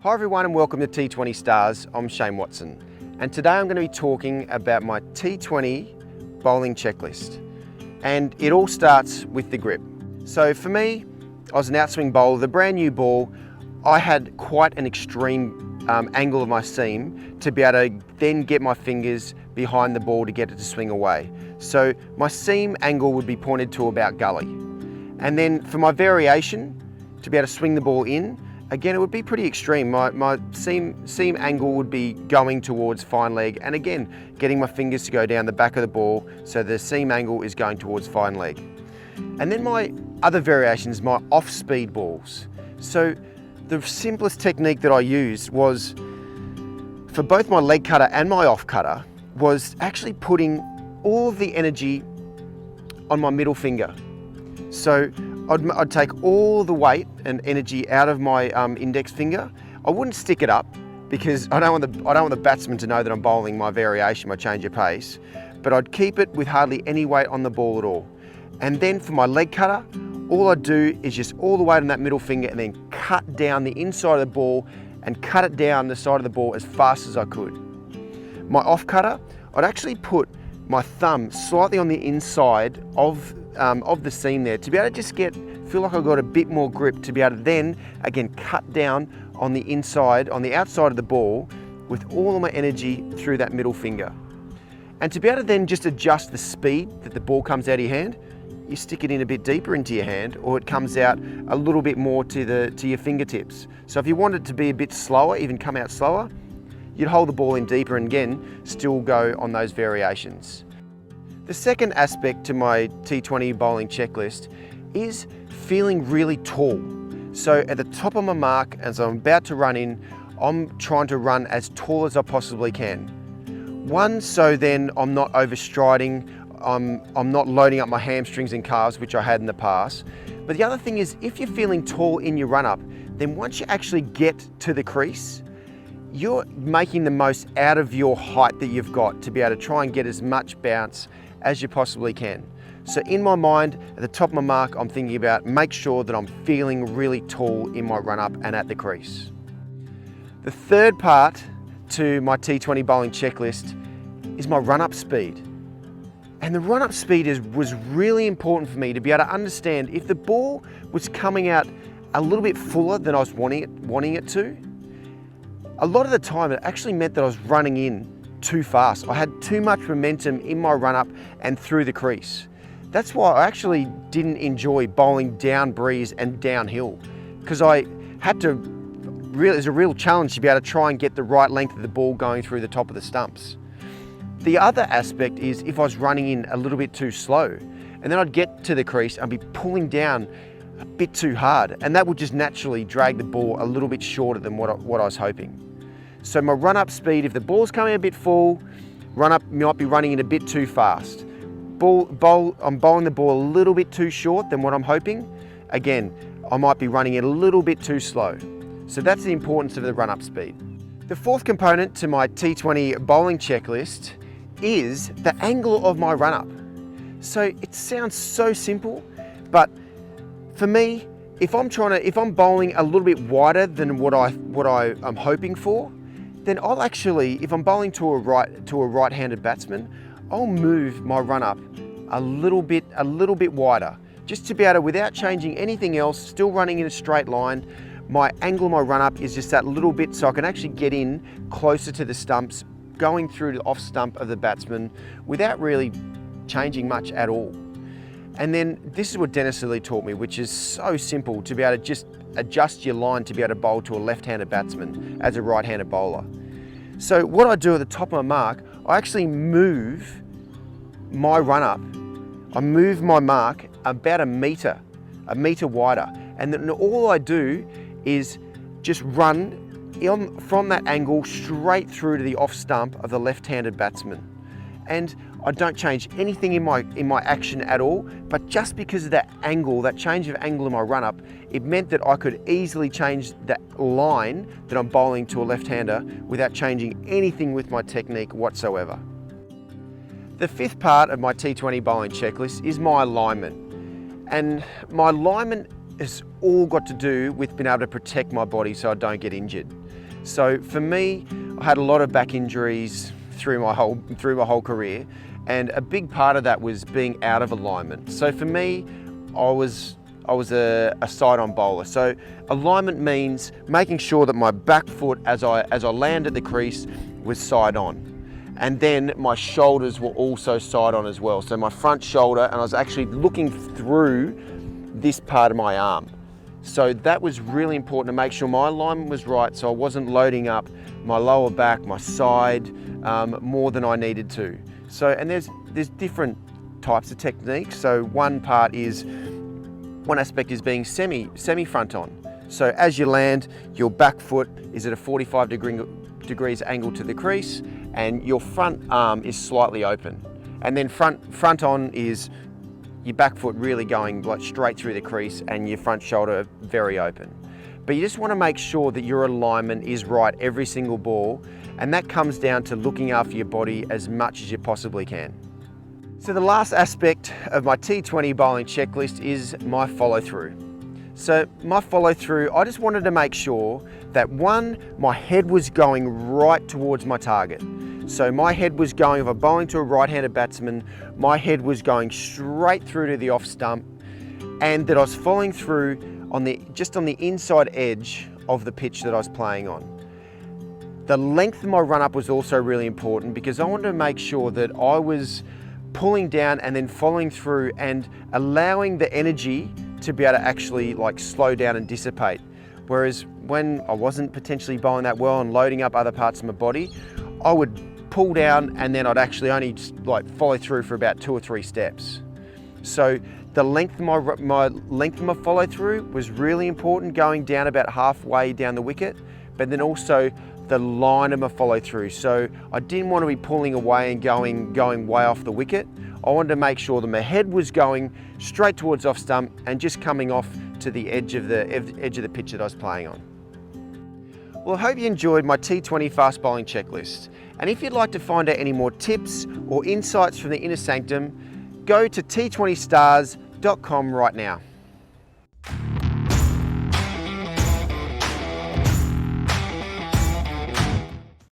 Hi everyone and welcome to T20 Stars. I'm Shane Watson and today I'm going to be talking about my T20 bowling checklist, and it all starts with the grip. So for me, I was an outswing bowler with a brand new ball. I had quite an extreme angle of my seam to be able to then get my fingers behind the ball to get it to swing away. So my seam angle would be pointed to about gully, and then for my variation to be able to swing the ball in, again, it would be pretty extreme. My seam angle would be going towards fine leg, and again, getting my fingers to go down the back of the ball so the seam angle is going towards fine leg. And then my other variations, my off-speed balls. So the simplest technique that I used was, for both my leg cutter and my off cutter, was actually putting all of the energy on my middle finger. So I'd take all the weight and energy out of my index finger. I wouldn't stick it up because I don't want the batsman to know that I'm bowling my variation, my change of pace. But I'd keep it with hardly any weight on the ball at all. And then for my leg cutter, all I'd do is just all the weight on that middle finger and then cut down the inside of the ball and cut it down the side of the ball as fast as I could. My off cutter, I'd actually put my thumb slightly on the inside of the seam there to be able to just feel like I got a bit more grip to be able to then again cut down on the inside, on the outside of the ball with all of my energy through that middle finger. And to be able to then just adjust the speed that the ball comes out of your hand, you stick it in a bit deeper into your hand, or it comes out a little bit more to your fingertips. So if you want it to be a bit slower, even come out slower, you'd hold the ball in deeper and again still go on those variations. The second aspect to my T20 bowling checklist is feeling really tall. So at the top of my mark, as I'm about to run in, I'm trying to run as tall as I possibly can. One, so then I'm not overstriding, I'm not loading up my hamstrings and calves, which I had in the past. But the other thing is, if you're feeling tall in your run-up, then once you actually get to the crease, you're making the most out of your height that you've got to be able to try and get as much bounce as you possibly can. So in my mind, at the top of my mark, I'm thinking about make sure that I'm feeling really tall in my run-up and at the crease. The third part to my T20 bowling checklist is my run-up speed. And the run-up speed was really important for me to be able to understand if the ball was coming out a little bit fuller than I was wanting it to. A lot of the time, it actually meant that I was running in too fast. I had too much momentum in my run-up and through the crease. That's why I actually didn't enjoy bowling down breeze and downhill, because I had to it was a real challenge to be able to try and get the right length of the ball going through the top of the stumps. The other aspect is if I was running in a little bit too slow, and then I'd get to the crease and be pulling down a bit too hard, and that would just naturally drag the ball a little bit shorter than what I was hoping. So my run-up speed, if the ball's coming a bit full, run-up might be running in a bit too fast. I'm bowling the ball a little bit too short than what I'm hoping. Again, I might be running it a little bit too slow. So that's the importance of the run-up speed. The fourth component to my T20 bowling checklist is the angle of my run-up. So it sounds so simple, but for me, if I'm bowling a little bit wider than what I'm hoping for, then I'll actually, if I'm bowling to a right-handed batsman, I'll move my run-up a little bit wider, just to be able to, without changing anything else, still running in a straight line. My angle of my run-up is just that little bit, so I can actually get in closer to the stumps, going through the off stump of the batsman without really changing much at all. And then this is what Dennis Lee taught me, which is so simple, to be able to just adjust your line to be able to bowl to a left-handed batsman as a right-handed bowler. So what I do at the top of my mark, I actually move my run-up, I move my mark about a metre wider. And then all I do is just run from that angle straight through to the off stump of the left-handed batsman. And I don't change anything in my action at all, but just because of that angle, that change of angle in my run-up, it meant that I could easily change that line that I'm bowling to a left-hander without changing anything with my technique whatsoever. The fifth part of my T20 bowling checklist is my alignment. And my alignment has all got to do with being able to protect my body so I don't get injured. So for me, I had a lot of back injuries through my whole career, and a big part of that was being out of alignment. So for me, I was a side-on bowler. So alignment means making sure that my back foot as I land at the crease was side on. And then my shoulders were also side on as well. So my front shoulder, and I was actually looking through this part of my arm. So that was really important to make sure my alignment was right, so I wasn't loading up my lower back, my side, more than I needed to. So, and there's different types of techniques. So one aspect is being semi front on. So as you land, your back foot is at a 45 degrees angle to the crease, and your front arm is slightly open. And then front on is your back foot really going like straight through the crease and your front shoulder very open. But you just want to make sure that your alignment is right every single ball, and that comes down to looking after your body as much as you possibly can. So the last aspect of my T20 bowling checklist is my follow through. So my follow through, I just wanted to make sure that one, my head was going right towards my target. So my head was going, if I'm bowling to a right-handed batsman, my head was going straight through to the off stump, and that I was following through just on the inside edge of the pitch that I was playing on. The length of my run-up was also really important because I wanted to make sure that I was pulling down and then following through and allowing the energy to be able to actually like slow down and dissipate. Whereas when I wasn't potentially bowling that well and loading up other parts of my body, I would pull down and then I'd actually only just like follow through for about 2 or 3 steps. So the length of my follow through was really important, going down about halfway down the wicket, but then also the line of my follow through. So I didn't want to be pulling away and going way off the wicket. I wanted to make sure that my head was going straight towards off stump and just coming off to the edge of the pitch that I was playing on. Well, I hope you enjoyed my T20 Fast Bowling Checklist. And if you'd like to find out any more tips or insights from the inner sanctum, go to t20stars.com right now.